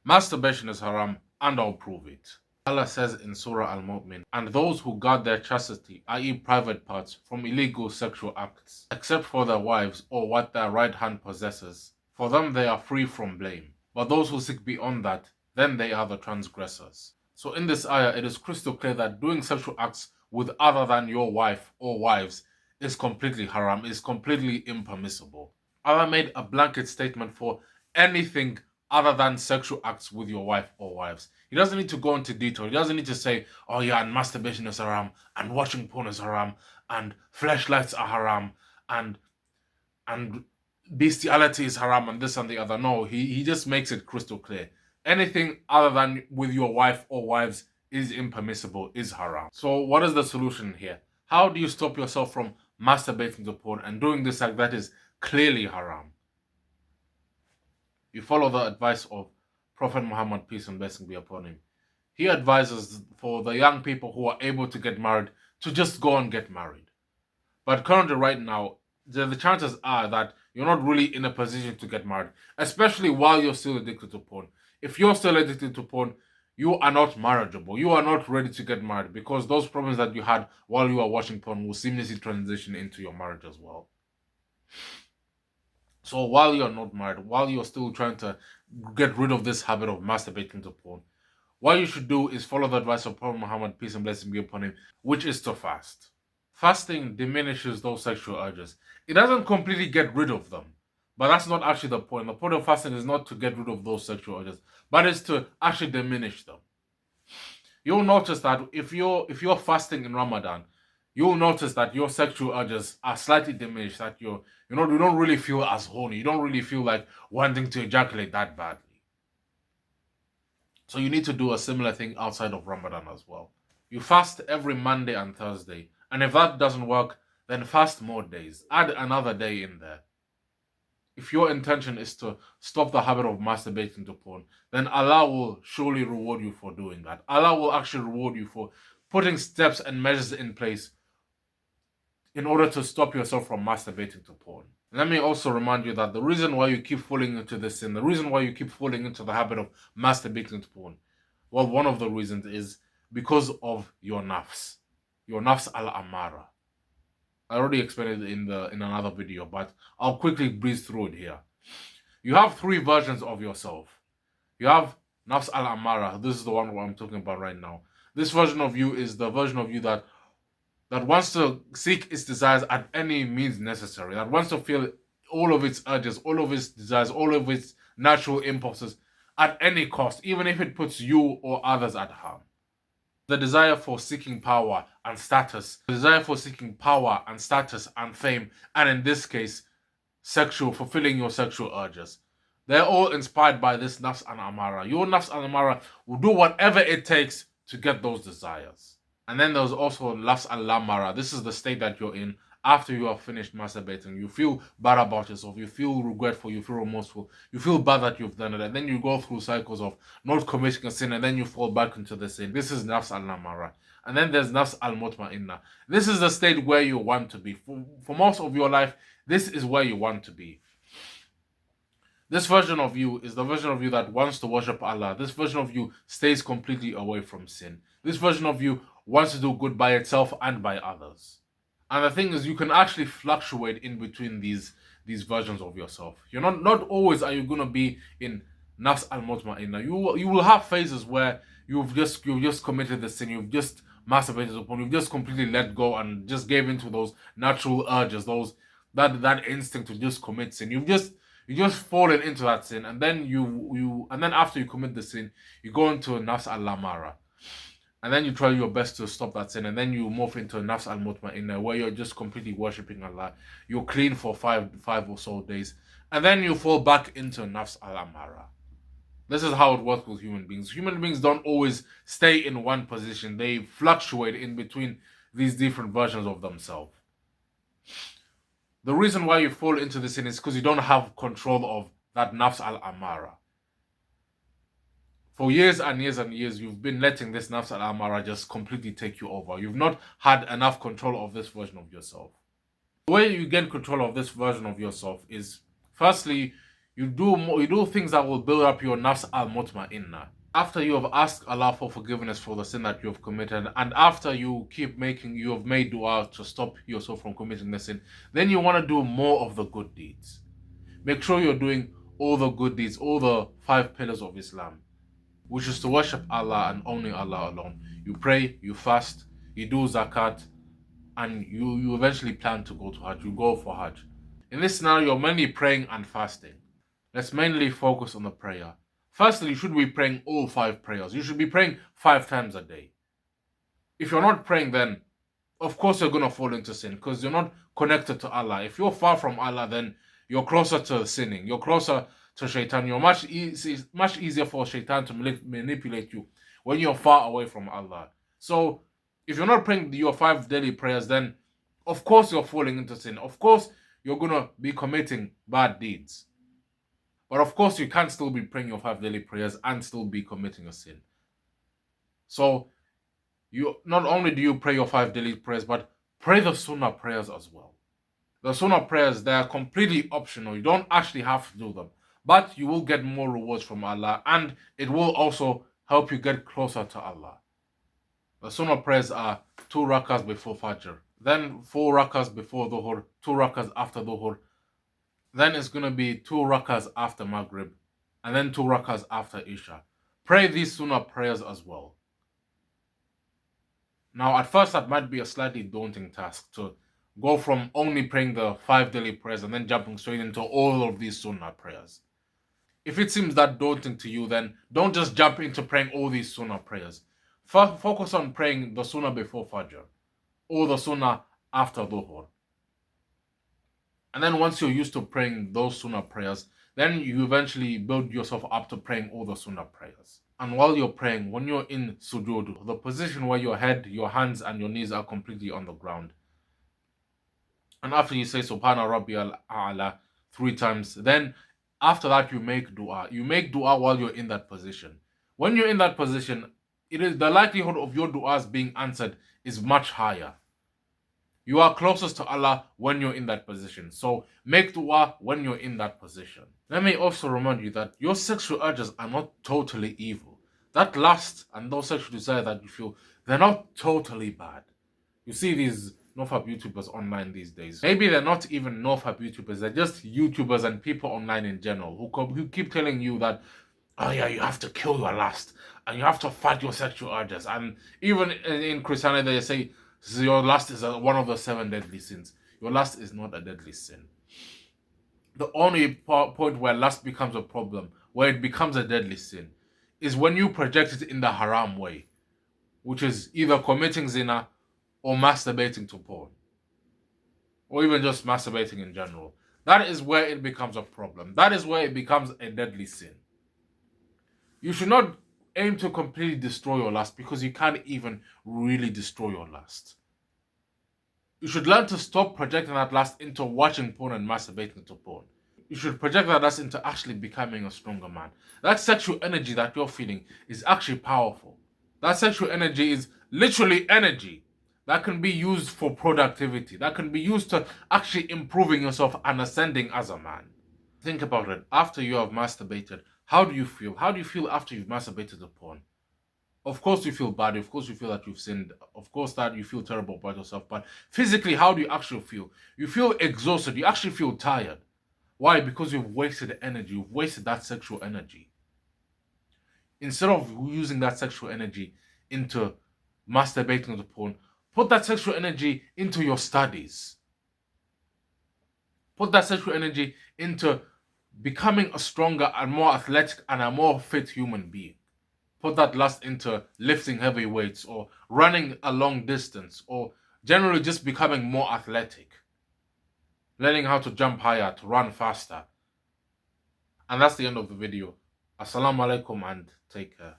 Masturbation is haram, and I'll prove it. Allah says in Surah Al-Mu'min, and those who guard their chastity, i.e. private parts, from illegal sexual acts, except for their wives or what their right hand possesses, for them they are free from blame. But those who seek beyond that, then they are the transgressors. So in this ayah, it is crystal clear that doing sexual acts with other than your wife or wives is completely haram, is completely impermissible. Allah made a blanket statement for anything other than sexual acts with your wife or wives. He doesn't need to go into detail. He doesn't need to say, oh yeah, and masturbation is haram, and watching porn is haram, and fleshlights are haram, and bestiality is haram, and this and the other. No, he just makes it crystal clear. Anything other than with your wife or wives is impermissible, is haram. So what is the solution here? How do you stop yourself from masturbating to porn and doing this like that is clearly haram? You follow the advice of Prophet Muhammad, peace and blessing be upon him. He advises for the young people who are able to get married to just go and get married. But currently, right now, the chances are that you're not really in a position to get married, especially while you're still addicted to porn. If you're still addicted to porn, you are not marriageable. You are not ready to get married because those problems that you had while you are watching porn will seamlessly transition into your marriage as well. So while you're not married, while you're still trying to get rid of this habit of masturbating to porn, what you should do is follow the advice of Prophet Muhammad, peace and blessing be upon him, which is to fast. Fasting diminishes those sexual urges. It doesn't completely get rid of them, but that's not actually the point. The point of fasting is not to get rid of those sexual urges, but it's to actually diminish them. You'll notice that if you're fasting in Ramadan, you'll notice that your sexual urges are slightly diminished. That you don't really feel as horny. You don't really feel like wanting to ejaculate that badly. So you need to do a similar thing outside of Ramadan as well. You fast every Monday and Thursday, and if that doesn't work, then fast more days. Add another day in there. If your intention is to stop the habit of masturbating to porn, then Allah will surely reward you for doing that. Allah will actually reward you for putting steps and measures in place in order to stop yourself from masturbating to porn. Let me also remind you that the reason why you keep falling into this sin, the reason why you keep falling into the habit of masturbating to porn, well, one of the reasons is because of your nafs al-amara. I already explained it in another video, but I'll quickly breeze through it here. You have three versions of yourself. You have nafs al-amara. This is the one I'm talking about right now. This version of you is the version of you that wants to seek its desires at any means necessary, that wants to feel all of its urges, all of its desires, all of its natural impulses at any cost, even if it puts you or others at harm. The desire for seeking power and status, the desire for seeking power and status and fame, and in this case, fulfilling your sexual urges. They're all inspired by this nafs al-amara. Your nafs al-amara will do whatever it takes to get those desires. And then there's also nafs al-lamara. This is the state that you're in after you have finished masturbating. You feel bad about yourself, you feel regretful, you feel remorseful, you feel bad that you've done it, and then you go through cycles of not committing a sin, and then you fall back into the sin. This is nafs al-lamara. And then there's nafs al-mutma'inna. This is the state where you want to be. For most of your life, this is where you want to be. This version of you is the version of you that wants to worship Allah. This version of you stays completely away from sin. This version of you wants to do good by itself and by others. And the thing is, you can actually fluctuate in between these versions of yourself. You're not always are you gonna be in nafs al-mutma'inna. You will have phases where you've just committed the sin, you've just masturbated upon, you've just completely let go and just gave into those natural urges, that instinct to just commit sin. You just fallen into that sin, and then and then after you commit the sin, you go into nafs al-lamara. And then you try your best to stop that sin, and then you move into nafs al-mutma'inna, where you're just completely worshipping Allah. You're clean for five or so days, and then you fall back into nafs al-amara. This is how it works with human beings. Human beings don't always stay in one position. They fluctuate in between these different versions of themselves. The reason why you fall into the sin is because you don't have control of that nafs al-amara. For years and years and years, you've been letting this nafs al-amara just completely take you over. You've not had enough control of this version of yourself. The way you gain control of this version of yourself is, firstly, You do more, you do things that will build up your nafs al-mutma'inna. After you have asked Allah for forgiveness for the sin that you have committed, and after you have made dua to stop yourself from committing the sin, then you want to do more of the good deeds. Make sure you're doing all the good deeds, all the 5 pillars of Islam, which is to worship Allah and only Allah alone. You pray, you fast, you do zakat, and you eventually plan to go to Hajj. You go for Hajj. In this scenario, you're mainly praying and fasting. Let's mainly focus on the prayer. Firstly, you should be praying all 5 prayers. You should be praying 5 times a day. If you're not praying, then of course you're going to fall into sin because you're not connected to Allah. If you're far from Allah, then you're closer to sinning. You're closer to shaitan. You're much easier for shaitan to manipulate you when you're far away from Allah. So if you're not praying your 5 daily prayers, then of course you're falling into sin. Of course you're going to be committing bad deeds. But of course you can still be praying your 5 daily prayers and still be committing a sin. So you not only do you pray your 5 daily prayers, but pray the sunnah prayers as well. The sunnah prayers, they are completely optional. You don't actually have to do them. But you will get more rewards from Allah, and it will also help you get closer to Allah. The sunnah prayers are 2 rakas before Fajr, then 4 rakas before Dhuhr, 2 rakas after Dhuhr, then it's going to be 2 rakas after Maghrib, and then 2 rakas after Isha. Pray these sunnah prayers as well. Now, at first, that might be a slightly daunting task to go from only praying the 5 daily prayers and then jumping straight into all of these sunnah prayers. If it seems that daunting to you, then don't just jump into praying all these sunnah prayers. Focus on praying the sunnah before Fajr or the sunnah after Dhuhr. And then once you're used to praying those sunnah prayers, then you eventually build yourself up to praying all the sunnah prayers. And while you're praying, when you're in sujood, the position where your head, your hands, and your knees are completely on the ground. And after you say Subhana Rabbiyal A'la 3 times, then after that you make dua. You make dua while you're in that position. When you're in that position, the likelihood of your duas being answered is much higher. You are closest to Allah when you're in that position. So make dua when you're in that position. Let me also remind you that your sexual urges are not totally evil. That lust and those sexual desires that you feel, they're not totally bad. You see these NoFap YouTubers online these days. Maybe they're not even NoFap YouTubers. They're just YouTubers and people online in general who keep telling you that, oh yeah, you have to kill your lust and you have to fight your sexual urges. And even in Christianity, they say your lust is one of the 7 deadly sins. Your lust is not a deadly sin. The only point where lust becomes a problem, where it becomes a deadly sin, is when you project it in the haram way, which is either committing zina or masturbating to porn, or even just masturbating in general. That is where it becomes a problem. That is where it becomes a deadly sin. You should not aim to completely destroy your lust because you can't even really destroy your lust. You should learn to stop projecting that lust into watching porn and masturbating to porn. You should project that lust into actually becoming a stronger man. That sexual energy that you're feeling is actually powerful. That sexual energy is literally energy that can be used for productivity, that can be used to actually improving yourself and ascending as a man. Think about it. After you have masturbated, how do you feel? How do you feel after you've masturbated to porn? Of course you feel bad. Of course you feel that you've sinned. Of course that you feel terrible about yourself. But physically, how do you actually feel? You feel exhausted. You actually feel tired. Why? Because you've wasted energy. You've wasted that sexual energy. Instead of using that sexual energy into masturbating to porn, put that sexual energy into your studies. Put that sexual energy into becoming a stronger and more athletic and a more fit human being. Put that lust into lifting heavy weights or running a long distance or generally just becoming more athletic. Learning how to jump higher, to run faster. And that's the end of the video. Assalamu alaikum and take care.